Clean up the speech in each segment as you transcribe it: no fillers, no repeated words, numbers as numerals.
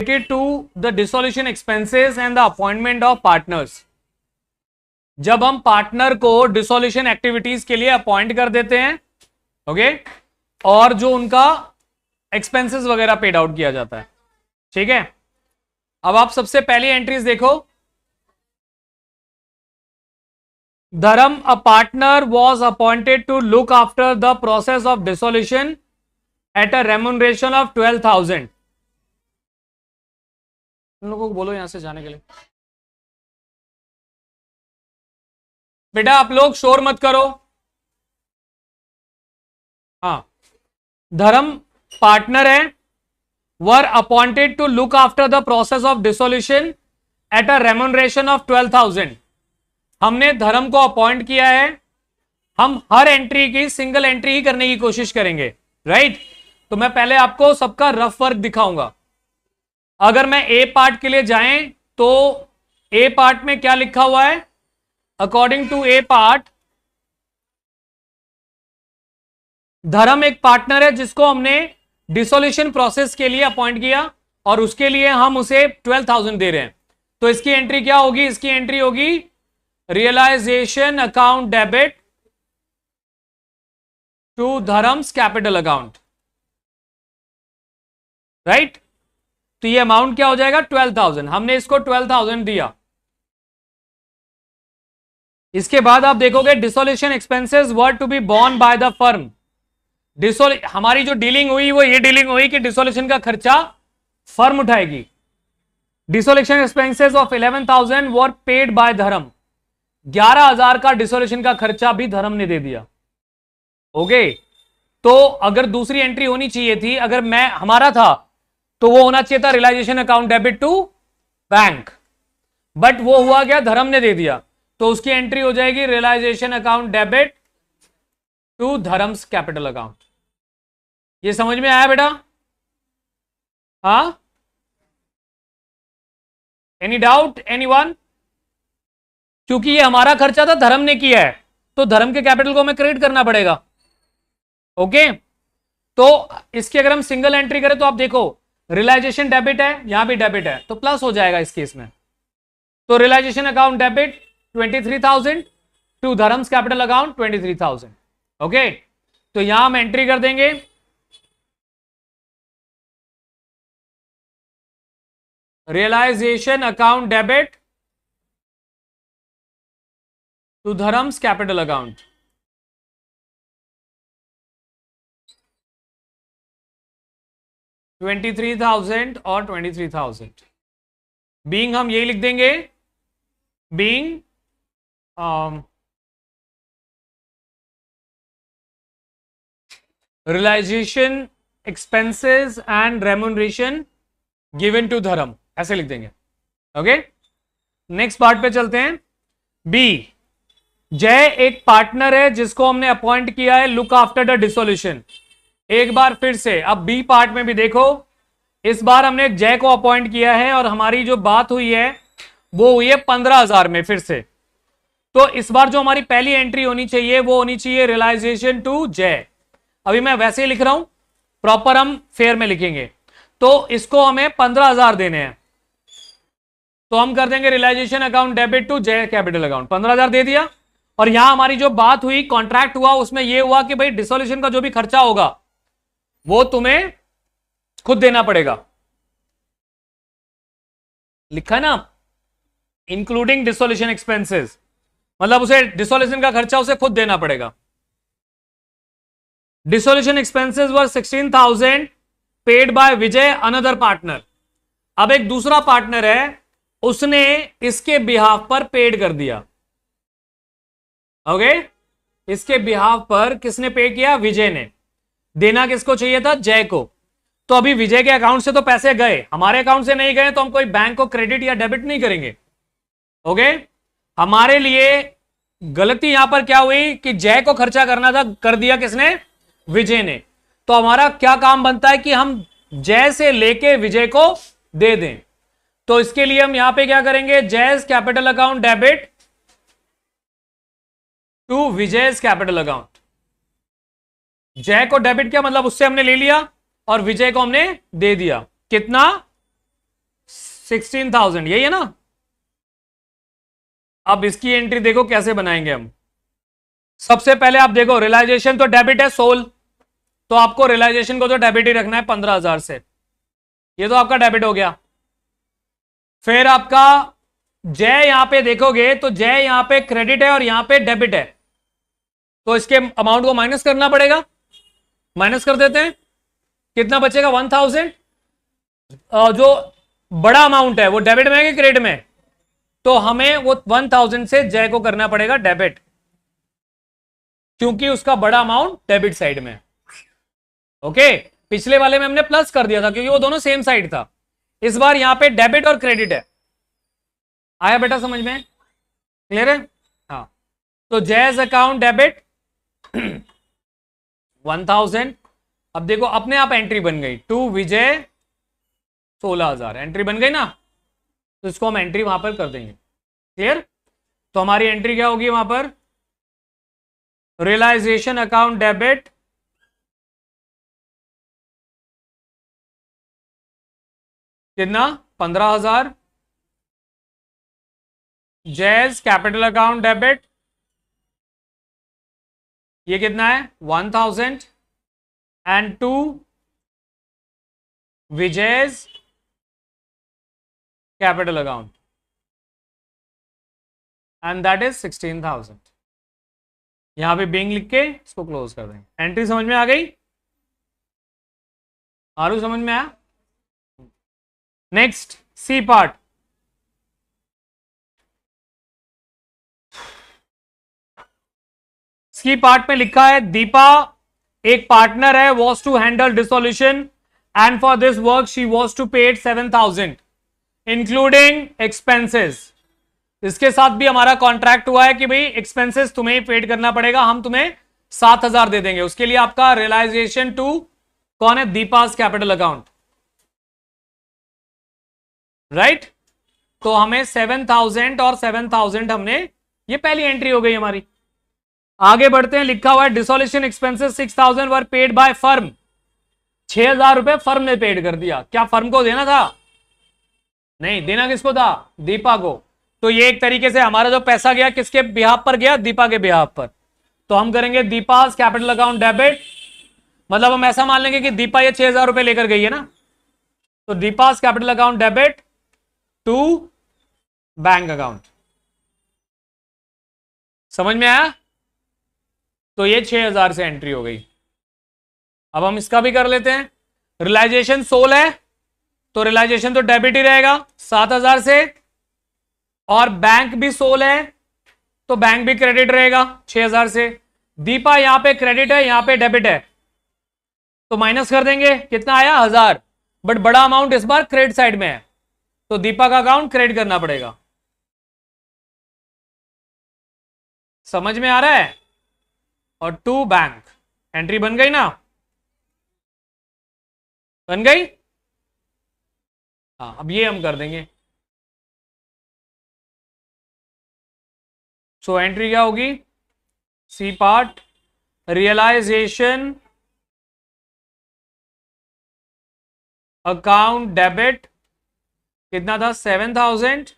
related to the dissolution expenses and the appointment of partners. जब हम partner को dissolution activities के लिए अपॉइंट कर देते हैं, ओके, और जो उनका एक्सपेंसेस वगैरह पेड आउट किया जाता है, ठीक है। अब आप सबसे पहली एंट्रीज देखो। Dharam, a partner was appointed to look after the process of dissolution at a remuneration of 12,000। उन लोगों को बोलो यहां से जाने के लिए। बेटा आप लोग शोर मत करो। हाँ, धर्म पार्टनर है, were appointed to look after the process of dissolution at a remuneration of 12,000। हमने धर्म को अपॉइंट किया है, हम हर एंट्री की सिंगल एंट्री ही करने की कोशिश करेंगे, राइट। तो मैं पहले आपको सबका रफ वर्क दिखाऊंगा। अगर मैं ए पार्ट के लिए जाएं तो ए पार्ट में क्या लिखा हुआ है? अकॉर्डिंग टू ए पार्ट, धर्म एक पार्टनर है जिसको हमने डिसोल्यूशन प्रोसेस के लिए अपॉइंट किया और उसके लिए हम उसे 12,000 दे रहे हैं। तो इसकी एंट्री क्या होगी? इसकी एंट्री होगी realisation account debit to Dharm's capital account, right. तो ये अमाउंट क्या हो जाएगा? 12,000। हमने इसको 12,000 दिया। इसके बाद आप देखोगे dissolution expenses were to be borne by the firm. हमारी जो डीलिंग हुई वो ये डीलिंग हुई कि डिसोल्यूशन का खर्चा फर्म उठाएगी। Dissolution expenses of 11,000 were paid bye धर्म। 11,000 का डिसोल्यूशन का खर्चा भी धर्म ने दे दिया। ओके, तो अगर दूसरी एंट्री होनी चाहिए थी, अगर मैं हमारा था तो वो होना चाहिए था realisation account debit to bank, but वो हुआ क्या? धर्म ने दे दिया। तो उसकी एंट्री हो जाएगी realisation account debit to Dharm's capital account. ये समझ में आया बेटा? हाँ, एनी डाउट एनीवन? क्योंकि ये हमारा खर्चा था, धर्म ने किया है, तो धर्म के कैपिटल को हमें क्रेडिट करना पड़ेगा। ओके, तो इसकी अगर हम सिंगल एंट्री करें तो आप देखो रियलाइजेशन डेबिट है, यहां भी डेबिट है, तो प्लस हो जाएगा इस केस में। तो realisation account debit 23,000 to Dharm's capital account 23,000। Okay, तो यहां हम एंट्री कर देंगे realisation account debit to Dharm's capital account. $23,000 और 23,000 बीइंग हम यही लिख देंगे, being realisation expenses and remuneration given to Dharm, ऐसे लिख देंगे। ओके, नेक्स्ट पार्ट पे चलते हैं। बी, जय एक पार्टनर है जिसको हमने अपॉइंट किया है लुक आफ्टर द डिसोल्यूशन। एक बार फिर से, अब बी पार्ट में भी देखो, इस बार हमने जय को अपॉइंट किया है और हमारी जो बात हुई है वो हुई है 15,000 में फिर से। तो इस बार जो हमारी पहली एंट्री होनी चाहिए वो होनी चाहिए रियलाइजेशन टू जय। अभी मैं वैसे ही लिख रहा हूं, प्रॉपर हम फेयर में लिखेंगे। तो इसको हमें 15,000 देने हैं, तो हम कर देंगे रियलाइजेशन अकाउंट डेबिट टू जय कैपिटल अकाउंट। 15,000 दे दिया। और यहां हमारी जो बात हुई, कॉन्ट्रैक्ट हुआ, उसमें यह हुआ कि भाई डिसोल्यूशन का जो भी खर्चा होगा वो तुम्हें खुद देना पड़ेगा। लिखा है ना, इंक्लूडिंग डिसोल्यूशन एक्सपेंसेस, मतलब उसे डिसोल्यूशन का खर्चा उसे खुद देना पड़ेगा। Dissolution expenses were 16,000 paid by Vijay another partner. अब एक दूसरा पार्टनर है, उसने इसके बिहाफ पर पेड कर दिया। ओके, इसके बिहाफ पर किसने पे किया? विजय ने। देना किसको चाहिए था? जय को। तो अभी विजय के अकाउंट से तो पैसे गए, हमारे अकाउंट से नहीं गए, तो हम कोई बैंक को क्रेडिट या डेबिट नहीं करेंगे। ओके, हमारे लिए गलती यहां पर क्या हुई कि जय को खर्चा करना था, कर दिया किसने? विजय ने। तो हमारा क्या काम बनता है कि हम जय से लेके विजय को दे दें। तो इसके लिए हम यहां पे क्या करेंगे? Jay's capital account debit to Vijay's capital account. Jay को डेबिट किया, मतलब उससे हमने ले लिया और विजय को हमने दे दिया। कितना? 16,000, यही है ना। अब इसकी एंट्री देखो कैसे बनाएंगे हम। सबसे पहले आप देखो रियलाइजेशन तो डेबिट है सोल, तो आपको रियलाइजेशन को तो डेबिट ही रखना है 15,000 से, ये तो आपका डेबिट हो गया। फिर आपका जय यहां पे देखोगे तो जय यहां पे क्रेडिट है और यहां पे डेबिट है, तो इसके अमाउंट को माइनस करना पड़ेगा। माइनस कर देते हैं, कितना बचेगा 1000। जो बड़ा अमाउंट है वो डेबिट में है कि क्रेडिट में, तो हमें वो 1000 से जय को करना पड़ेगा डेबिट, क्योंकि उसका बड़ा अमाउंट डेबिट साइड में है। ओके, पिछले वाले में हमने प्लस कर दिया था क्योंकि वो दोनों सेम साइड था, इस बार यहां पे डेबिट और क्रेडिट है। आया बेटा समझ में, क्लियर है। हाँ, तो जयज अकाउंट डेबिट 1000। अब देखो अपने आप एंट्री बन गई, टू विजय 16,000 एंट्री बन गई ना, तो इसको हम एंट्री वहां पर कर देंगे। क्लियर, तो हमारी एंट्री क्या होगी वहां पर, रियलाइजेशन अकाउंट डेबिट कितना 15,000, जैज कैपिटल अकाउंट डेबिट ये कितना है 1000, and to Vijay's capital account and that is 16,000। यहां पे बिंग लिख के इसको क्लोज कर देंगे। एंट्री समझ में आ गई, आरू समझ में आया। Next C part, C part में लिखा है दीपा एक पार्टनर है, was to handle dissolution and for this work she was to paid 7,000 including expenses. इसके साथ भी हमारा कॉन्ट्रैक्ट हुआ है कि भाई एक्सपेंसेस तुम्हें ही पेड करना पड़ेगा, हम तुम्हें 7,000 दे देंगे। उसके लिए आपका रियलाइजेशन टू कौन है, दीपास कैपिटल अकाउंट, राइट। तो हमें 7,000 और 7,000 हमने, ये पहली एंट्री हो गई हमारी। आगे बढ़ते हैं, लिखा हुआ है dissolution expenses 6,000 were paid by firm. 6,000 रुपए फर्म ने पेड कर दिया। क्या फर्म को देना था? नहीं, देना किसको था, दीपा को। तो ये एक तरीके से हमारा जो पैसा गया किसके बिहाफ पर गया, दीपा के बिहाफ पर। तो हम करेंगे दीपास कैपिटल अकाउंट डेबिट, मतलब हम ऐसा मान लेंगे कि दीपा ये 6,000 रुपए लेकर गई है ना, तो Deepa's capital account debit to bank account. समझ में आया। तो ये 6,000 से एंट्री हो गई। अब हम इसका भी कर लेते हैं। रियलाइजेशन 16 है तो रियलाइजेशन तो डेबिट ही रहेगा 7,000 से, और बैंक भी 16 है तो बैंक भी क्रेडिट रहेगा 6,000 से। दीपा यहां पे क्रेडिट है, यहां पे डेबिट है, तो माइनस कर देंगे, कितना आया 1,000, बट बड़ा अमाउंट इस बार क्रेडिट साइड में है, तो दीपा का अकाउंट क्रेडिट करना पड़ेगा। समझ में आ रहा है। और टू बैंक, एंट्री बन गई ना, बन गई। हाँ, अब ये हम कर देंगे। सो एंट्री क्या होगी, C part realisation account debit कितना था 7,000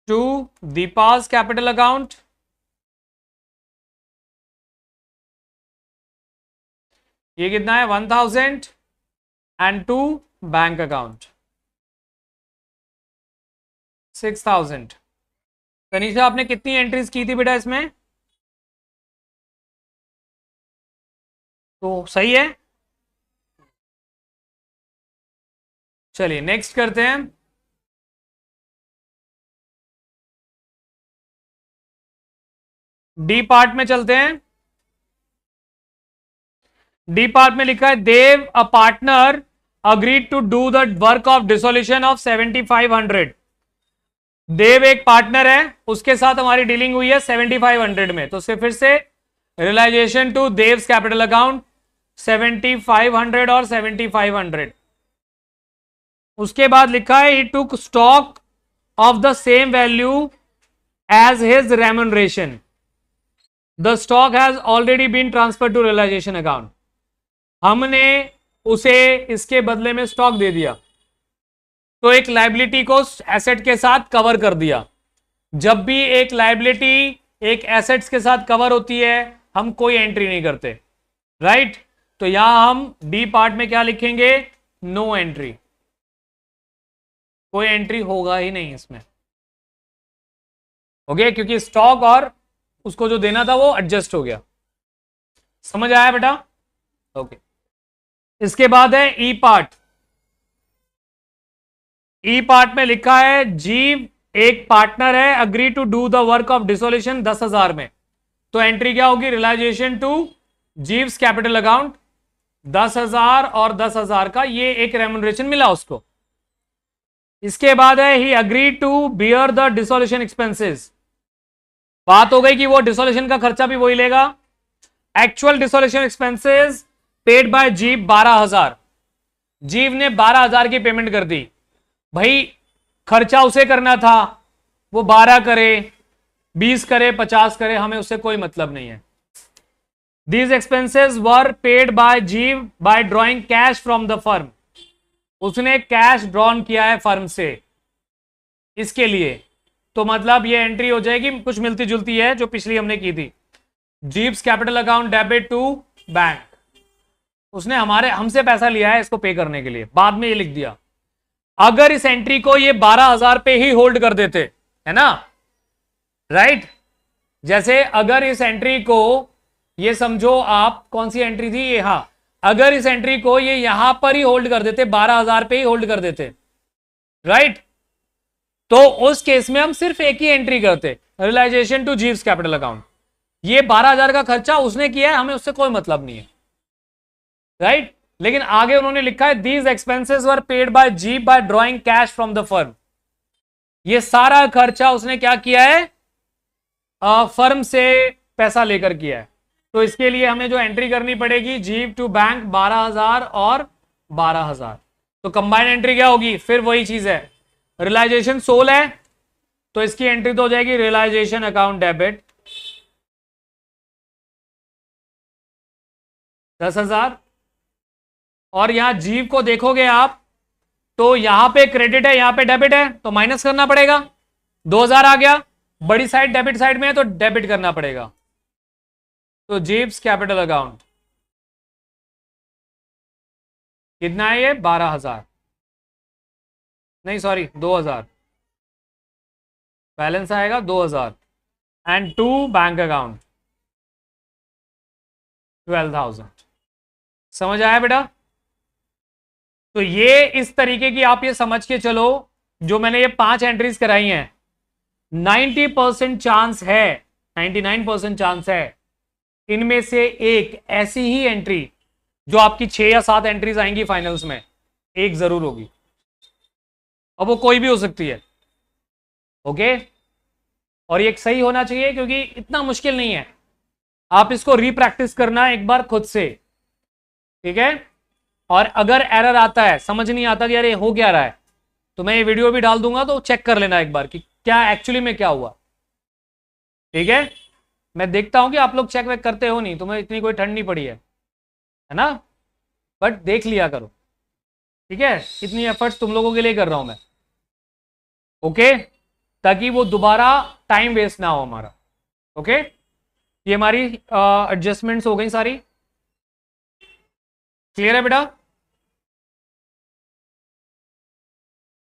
टू दीपास कैपिटल अकाउंट, ये कितना है 1,000 and to bank account 6,000। Tanisha आपने कितनी एंट्रीज की थी बेटा इसमें, तो सही है। चलिए नेक्स्ट करते हैं। डी पार्ट में चलते हैं। डी पार्ट में लिखा है Dev a partner agreed to do the work of dissolution of 7,500। Dev एक पार्टनर है, उसके साथ हमारी डीलिंग हुई है 7,500 में, तो फिर से realisation to Dev's capital account 7,500 और 7,500। उसके बाद लिखा है he took stock of the same value as his remuneration, the stock has already been transferred to realisation account. हमने उसे इसके बदले में स्टॉक दे दिया, तो एक लायबिलिटी को एसेट के साथ कवर कर दिया। जब भी एक लायबिलिटी एक एसेट्स के साथ कवर होती है हम कोई एंट्री नहीं करते, राइट। तो यहां हम डी पार्ट में क्या लिखेंगे, नो एंट्री, कोई एंट्री होगा ही नहीं इसमें। ओके, क्योंकि स्टॉक और उसको जो देना था वो एडजस्ट हो गया। समझ आया बेटा? ओके। इसके बाद है ई पार्ट। ई पार्ट में लिखा है जीव एक पार्टनर है, agree to do the work of dissolution 10,000 में। तो एंट्री क्या होगी, realisation to Jeev's capital account 10,000 और 10,000 का ये एक रेम्युनरेशन मिला उसको। इसके बाद है he agree to bear the dissolution expenses. बात हो गई कि वो डिसोल्यूशन का खर्चा भी वही लेगा। Actual dissolution expenses paid by जीव 12,000। जीव ने 12,000 की पेमेंट कर दी। भाई खर्चा उसे करना था, वो 12 करे, 20 करे, 50 करे, हमें उससे कोई मतलब नहीं है। These expenses were paid by जीव by drawing cash from the firm। उसने कैश ड्रॉन किया है फर्म से इसके लिए। तो मतलब ये एंट्री हो जाएगी, कुछ मिलती जुलती है जो पिछली हमने की थी। Jeev's capital account debit to bank, उसने हमसे पैसा लिया है इसको पे करने के लिए, बाद में ये लिख दिया। अगर इस एंट्री को ये 12,000 पे ही होल्ड कर देते, है ना, राइट। जैसे अगर इस एंट्री को ये समझो आप, कौन सी एंट्री थी ये, हाँ, अगर इस एंट्री को ये यहां पर ही होल्ड कर देते, 12,000 पे ही होल्ड कर देते, राइट, तो उस केस में हम सिर्फ एक ही एंट्री करते, realisation to Jeev's capital account. ये 12,000 का खर्चा उसने किया है, हमें उससे कोई मतलब नहीं है, राइट। लेकिन आगे उन्होंने लिखा है these expenses were paid by Jeev by drawing cash from the firm. ये सारा खर्चा उसने क्या किया है, फर्म से पैसा लेकर किया है। तो इसके लिए हमें जो एंट्री करनी पड़ेगी, जीव टू बैंक 12,000 और 12,000। तो कंबाइंड एंट्री क्या होगी, फिर वही चीज है, रियलाइजेशन सोल है तो इसकी एंट्री तो हो जाएगी रियलाइजेशन अकाउंट डेबिट 10,000। और यहां जीव को देखोगे आप तो यहां पे क्रेडिट है, यहां पे डेबिट है, तो माइनस करना पड़ेगा। 2,000 आ गया, बड़ी साइड डेबिट साइड में है तो डेबिट करना पड़ेगा। तो जीव्स कैपिटल अकाउंट कितना है ये, 12,000, नहीं सॉरी 2,000, बैलेंस आएगा 2,000 एंड टू बैंक अकाउंट 12,000। समझ आया बेटा? तो ये इस तरीके की आप ये समझ के चलो, जो मैंने ये 5 एंट्रीज कराई हैं, 90% चांस है, 99% चांस है इनमें से एक ऐसी ही एंट्री जो आपकी 6 या 7 एंट्रीज आएंगी फाइनल्स में, एक जरूर होगी। अब वो कोई भी हो सकती है, ओके। और ये सही होना चाहिए क्योंकि इतना मुश्किल नहीं है, आप इसको रीप्रैक्टिस करना एक बार खुद से, ठीक है। और अगर एरर आता है, समझ नहीं आता कि यार ये हो क्या रहा है, तो मैं ये वीडियो भी डाल दूंगा, तो चेक कर लेना एक बार कि क्या एक्चुअली में क्या हुआ, ठीक है। मैं देखता हूं कि आप लोग चेक वेक करते हो नहीं, तुम्हें इतनी कोई ठंड नहीं पड़ी है ना, बट देख लिया करो, ठीक है। इतनी एफर्ट्स तुम लोगों के लिए कर रहा हूं मैं, ओके, ताकि वो दोबारा टाइम वेस्ट ना हो हमारा, ओके। ये हमारी एडजस्टमेंट्स हो गई सारी, क्लियर है बेटा?